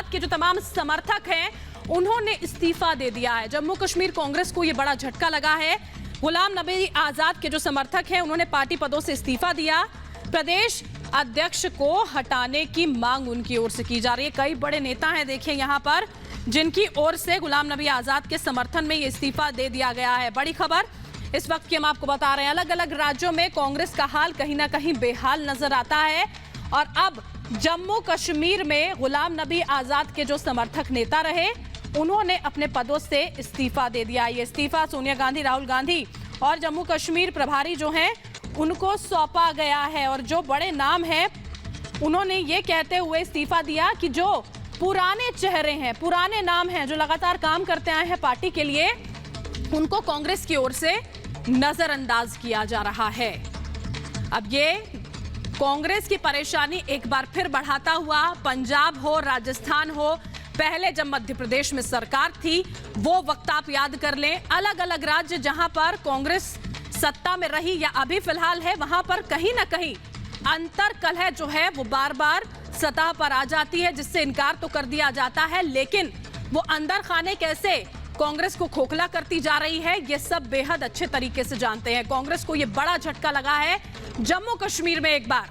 आजाद के जो तमाम समर्थक हैं उन्होंने इस्तीफा दे दिया है। जम्मू कश्मीर कांग्रेस को यह बड़ा झटका लगा है। गुलाम नबी आजाद के जो समर्थक हैं उन्होंने पार्टी पदों से इस्तीफा दिया। प्रदेश अध्यक्ष को हटाने की मांग उनकी ओर से की जा रही है। कई बड़े नेता हैं देखिए यहां पर, जिनकी ओर से गुलाम नबी आजाद के समर्थन में ये इस्तीफा दे दिया गया है। बड़ी खबर इस वक्त की हम आपको बता रहे हैं। अलग अलग राज्यों में कांग्रेस का हाल कहीं ना कहीं बेहाल नजर आता है और अब जम्मू कश्मीर में गुलाम नबी आजाद के जो समर्थक नेता रहे उन्होंने अपने पदों से इस्तीफा दे दिया। ये इस्तीफा सोनिया गांधी, राहुल गांधी और जम्मू कश्मीर प्रभारी जो हैं उनको सौंपा गया है। और जो बड़े नाम हैं उन्होंने ये कहते हुए इस्तीफा दिया कि जो पुराने चेहरे हैं, पुराने नाम हैं, जो लगातार काम करते आए हैं पार्टी के लिए, उनको कांग्रेस की ओर से नजरअंदाज किया जा रहा है। अब ये कांग्रेस की परेशानी एक बार फिर बढ़ाता हुआ, पंजाब हो, राजस्थान हो, पहले जब मध्य प्रदेश में सरकार थी वो वक्त आप याद कर लें। अलग अलग राज्य जहां पर कांग्रेस सत्ता में रही या अभी फिलहाल है, वहां पर कहीं ना कहीं अंतर कलह जो है वो बार बार सतह पर आ जाती है, जिससे इनकार तो कर दिया जाता है, लेकिन वो अंदर खाने कैसे कांग्रेस को खोखला करती जा रही है ये सब बेहद अच्छे तरीके से जानते हैं। कांग्रेस को ये बड़ा झटका लगा है जम्मू कश्मीर में। एक बार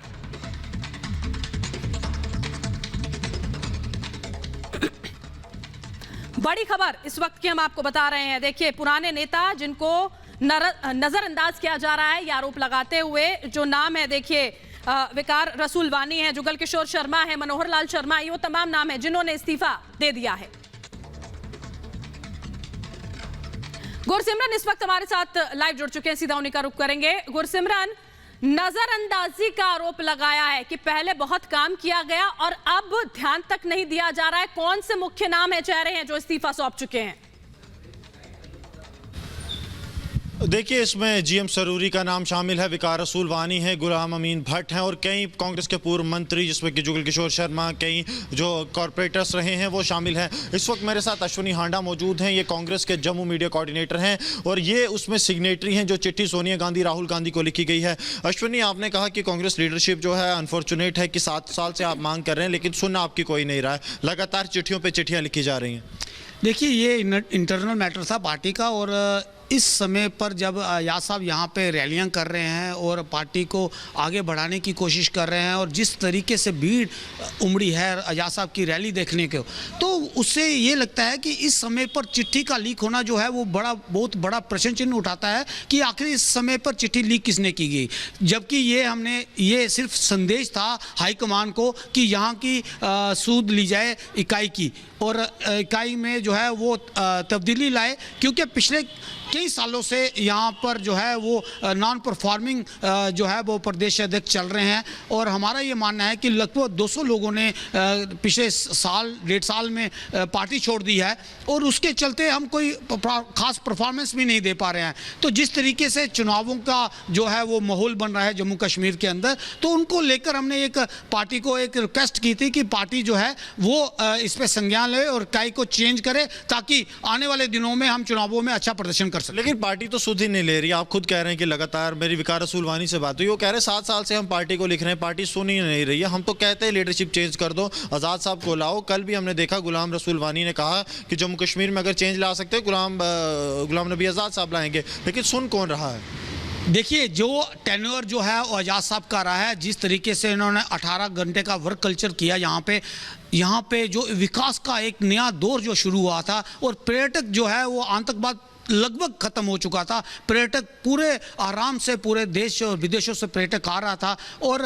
बड़ी खबर इस वक्त की हम आपको बता रहे हैं। देखिए, पुराने नेता जिनको नजरअंदाज किया जा रहा है ये आरोप लगाते हुए, जो नाम है देखिए, विकार रसूल वानी है, जुगल किशोर शर्मा है, मनोहर लाल शर्मा, ये वो तमाम नाम है जिन्होंने इस्तीफा दे दिया है। गुरसिमरन इस वक्त हमारे साथ लाइव जुड़ चुके हैं, सीधा उन्हीं का रुख करेंगे। गुरसिमरन, नजरअंदाजी का आरोप लगाया है कि पहले बहुत काम किया गया और अब ध्यान तक नहीं दिया जा रहा है। कौन से मुख्य नाम है, चेहरे हैं जो इस्तीफा सौंप चुके हैं? देखिए, इसमें जीएम सरूरी का नाम शामिल है, विकार रसूल वानी है, गुलाम अमीन भट्ट हैं और कई कांग्रेस के पूर्व मंत्री जिसमें कि जुगल किशोर शर्मा, कई जो कॉरपोरेटर्स रहे हैं वो शामिल हैं। इस वक्त मेरे साथ अश्विनी हांडा मौजूद हैं, ये कांग्रेस के जम्मू मीडिया कोऑर्डिनेटर हैं और ये उसमें सिग्नेटरी हैं जो चिट्ठी सोनिया गांधी, राहुल गांधी को लिखी गई है। अश्विनी, आपने कहा कि कांग्रेस लीडरशिप जो है अनफॉर्चुनेट है कि 7 साल से आप मांग कर रहे हैं लेकिन सुनना आपकी कोई नहीं रहा है, लगातार चिट्ठियों पर चिट्ठियाँ लिखी जा रही हैं। देखिए, ये इंटरनल मैटर था पार्टी का और इस समय पर जब याद साहब यहाँ पे रैलियाँ कर रहे हैं और पार्टी को आगे बढ़ाने की कोशिश कर रहे हैं और जिस तरीके से भीड़ उमड़ी है आजाद साहब की रैली देखने को, तो उससे ये लगता है कि इस समय पर चिट्ठी का लीक होना जो है वो बहुत बड़ा प्रश्न चिन्ह उठाता है कि आखिर इस समय पर चिट्ठी लीक किसने की गई, जबकि ये सिर्फ संदेश था हाईकमान को कि यहाँ की सूद ली जाए इकाई की और इकाई में जो है वो तब्दीली लाए, क्योंकि पिछले कई सालों से यहाँ पर जो है वो नॉन परफॉर्मिंग जो है वो प्रदेश अध्यक्ष चल रहे हैं और हमारा ये मानना है कि लगभग 200 लोगों ने पिछले साल 1.5 साल में पार्टी छोड़ दी है और उसके चलते हम कोई खास परफॉर्मेंस भी नहीं दे पा रहे हैं। तो जिस तरीके से चुनावों का जो है वो माहौल बन रहा है जम्मू कश्मीर के अंदर, तो उनको लेकर हमने एक पार्टी को एक रिक्वेस्ट की थी कि पार्टी जो है वो इस पर संज्ञान ले और इकाई को चेंज करे ताकि आने वाले दिनों में हम चुनावों में अच्छा प्रदर्शन। लेकिन पार्टी तो सुध ही नहीं ले रही। आप खुद कह रहे हैं कि लगातार, मेरी विकार रसूल वानी से बात हुई, वो कह रहे हैं 7 साल से हम पार्टी को लिख रहे हैं, पार्टी सुन ही नहीं रही है। हम तो कहते हैं लीडरशिप चेंज कर दो, आजाद साहब को लाओ। कल भी हमने देखा गुलाम रसूल वानी ने कहा कि जम्मू कश्मीर में अगर चेंज ला सकते गुलाम नबी आजाद साहब लाएंगे, लेकिन सुन कौन रहा है? देखिए, जो टेन्योर जो है वो आजाद साहब का रहा है, जिस तरीके से इन्होंने 18 घंटे का वर्क कल्चर किया यहाँ पे जो विकास का एक नया दौर जो शुरू हुआ था और पर्यटक जो है वो आतंकवाद लगभग खत्म हो चुका था। पर्यटक पूरे आराम से पूरे देश और विदेशों से पर्यटक आ रहा था और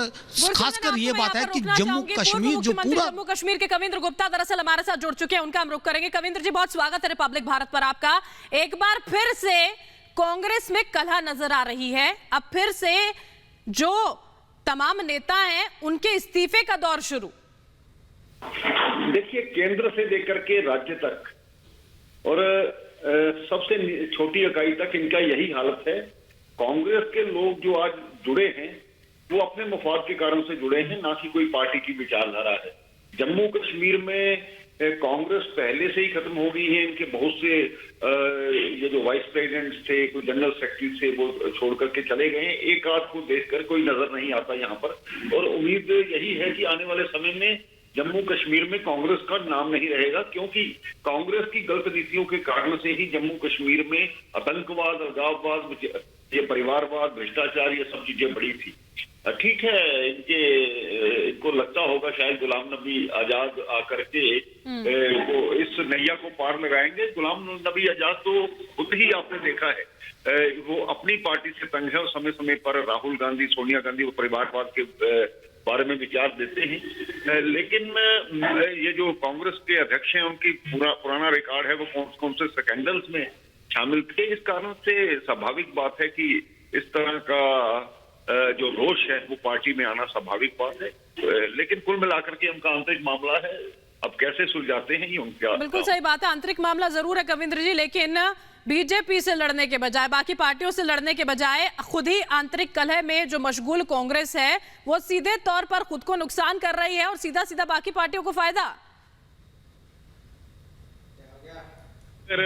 खासकर ये बात है कि जम्मू कश्मीर जो पूरा जम्मू कश्मीर के कविंद्र गुप्ता दरअसल हमारे साथ जुड़ चुके हैं, उनका हम रुख करेंगे। कविंद्र जी, बहुत स्वागत है रिपब्लिक भारत पर आपका। एक बार फिर से कांग्रेस में कलह नजर आ रही है, अब फिर से जो तमाम नेता हैं उनके इस्तीफे का दौर शुरू। देखिए, केंद्र से लेकर के राज्य तक और सबसे छोटी इकाई तक इनका यही हालत है। कांग्रेस के लोग जो आज जुड़े हैं वो अपने मफाद के कारण से जुड़े हैं, ना कि कोई पार्टी की विचारधारा है। जम्मू कश्मीर में कांग्रेस पहले से ही खत्म हो गई है। इनके बहुत से ये जो वाइस प्रेसिडेंट थे, कोई जनरल सेक्रेटरी थे, वो छोड़ करके चले गए हैं। एक आध को देखकर कोई नजर नहीं आता यहाँ पर और उम्मीद यही है कि आने वाले समय में जम्मू कश्मीर में कांग्रेस का नाम नहीं रहेगा, क्योंकि कांग्रेस की गलत नीतियों के कारण से ही जम्मू कश्मीर में आतंकवाद, अलगाववाद, ये परिवारवाद, भ्रष्टाचार, ये सब चीजें बढ़ी थी। ठीक है, इनको लगता होगा शायद गुलाम नबी आजाद आकर के वो इस नैया को पार लगाएंगे। गुलाम नबी आजाद तो खुद ही आपने देखा है, वो अपनी पार्टी से तंग है और समय समय पर राहुल गांधी, सोनिया गांधी, वो परिवारवाद के बारे में विचार देते हैं। लेकिन ये जो कांग्रेस के अध्यक्ष हैं, उनकी पुराना रिकॉर्ड है, वो कौन से स्कैंडल्स में शामिल थे। इस कारण से स्वाभाविक बात है कि इस तरह का जो रोष है वो पार्टी में आना स्वाभाविक बात है। लेकिन कुल मिलाकर के उनका आंतरिक मामला है, अब कैसे सुलझाते हैं ये उनका। बिल्कुल सही बात है, आंतरिक मामला जरूर है कविंद्र जी, लेकिन बीजेपी से लड़ने के बजाय, बाकी पार्टियों से लड़ने के बजाय खुद ही आंतरिक कलह में जो मशगूल कांग्रेस है वो सीधे तौर पर खुद को नुकसान कर रही है और सीधा सीधा बाकी पार्टियों को फायदा। अगर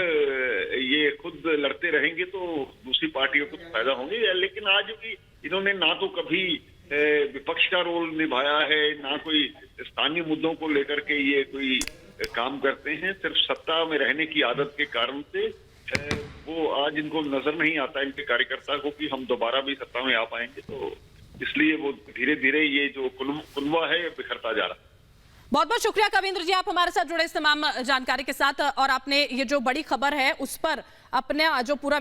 ये खुद लड़ते रहेंगे तो दूसरी पार्टियों को फायदा होंगे। लेकिन आज भी इन्होंने ना तो कभी विपक्ष का रोल निभाया है, ना कोई स्थानीय मुद्दों को लेकर के ये कोई काम करते हैं। सिर्फ सत्ता में रहने की आदत के कारण से वो आज इनको नजर नहीं आता इनके कार्यकर्ता को कि हम दोबारा भी सत्ता में आ पाएंगे, तो इसलिए वो धीरे धीरे ये जो कुनवा है बिखरता जा रहा है। बहुत बहुत शुक्रिया कविंद्र जी, आप हमारे साथ जुड़े इस तमाम जानकारी के साथ, और आपने ये जो बड़ी खबर है उस पर अपने जो पूरा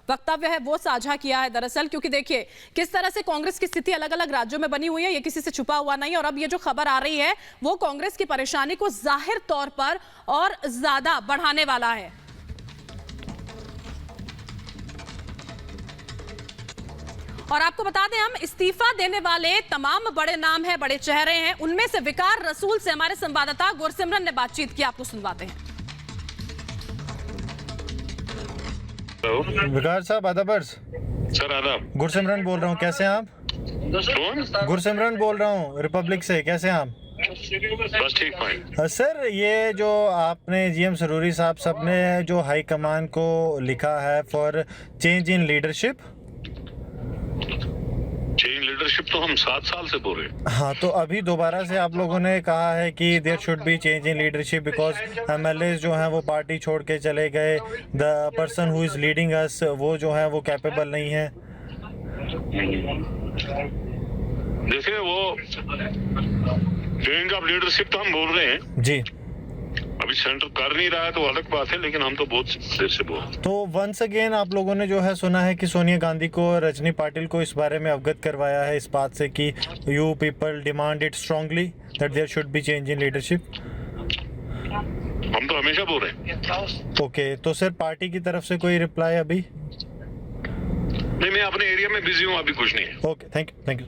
वक्तव्य है वो साझा किया है दरअसल। क्योंकि देखिए किस तरह से कांग्रेस की स्थिति अलग अलग राज्यों में बनी हुई है, ये किसी से छुपा हुआ नहीं, और अब ये जो खबर आ रही है वो कांग्रेस की परेशानी को जाहिर तौर पर और ज्यादा बढ़ाने वाला है। और आपको बता दें, हम इस्तीफा देने वाले तमाम बड़े नाम हैं, बड़े चेहरे हैं, उनमें से विकार रसूल से हमारे संवाददाता गुरसिमरन ने बातचीत की, आपको सुनवाते हैं। विकार साहब आदाबर्स। सर आदाब। गुरसिमरन बोल रहा हूँ, कैसे हैं आप? कौन? गुरसिमरन बोल रहा हूँ रिपब्लिक से, कैसे हैं आप? बस ठीक, फाइन। सर ये जो आपने जीएम सरूरी साहब सबने जो हाई कमान को लिखा है for change in leadership, change leadership तो हम 7 साल से बोल रहे हैं। हाँ, तो अभी दोबारा से आप लोगों ने कहा है कि there should be change in leadership because MLA जो हैं वो पार्टी छोड़ के चले गए, the person who is leading us वो जो है वो कैपेबल नहीं है। देखिए, वो चेंज ऑफ लीडरशिप तो हम बोल रहे हैं जी, अभी सेंटर कर नहीं रहा है तो अलग बात है, लेकिन हम तो बहुत देर से बोल रहे हैं। तो वंस अगेन आप लोगों ने जो है सुना है कि सोनिया गांधी को, रजनी पाटिल को इस बारे में अवगत करवाया है इस बात से कि you people demand it strongly that there should be change in leadership. हम तो हमेशा बोल रहे हैं। ओके, तो सर पार्टी की तरफ से कोई रिप्लाई अभी? नहीं, मैं अपने एरिया में बिजी हूँ, अभी कुछ नहीं है। Okay, thank you.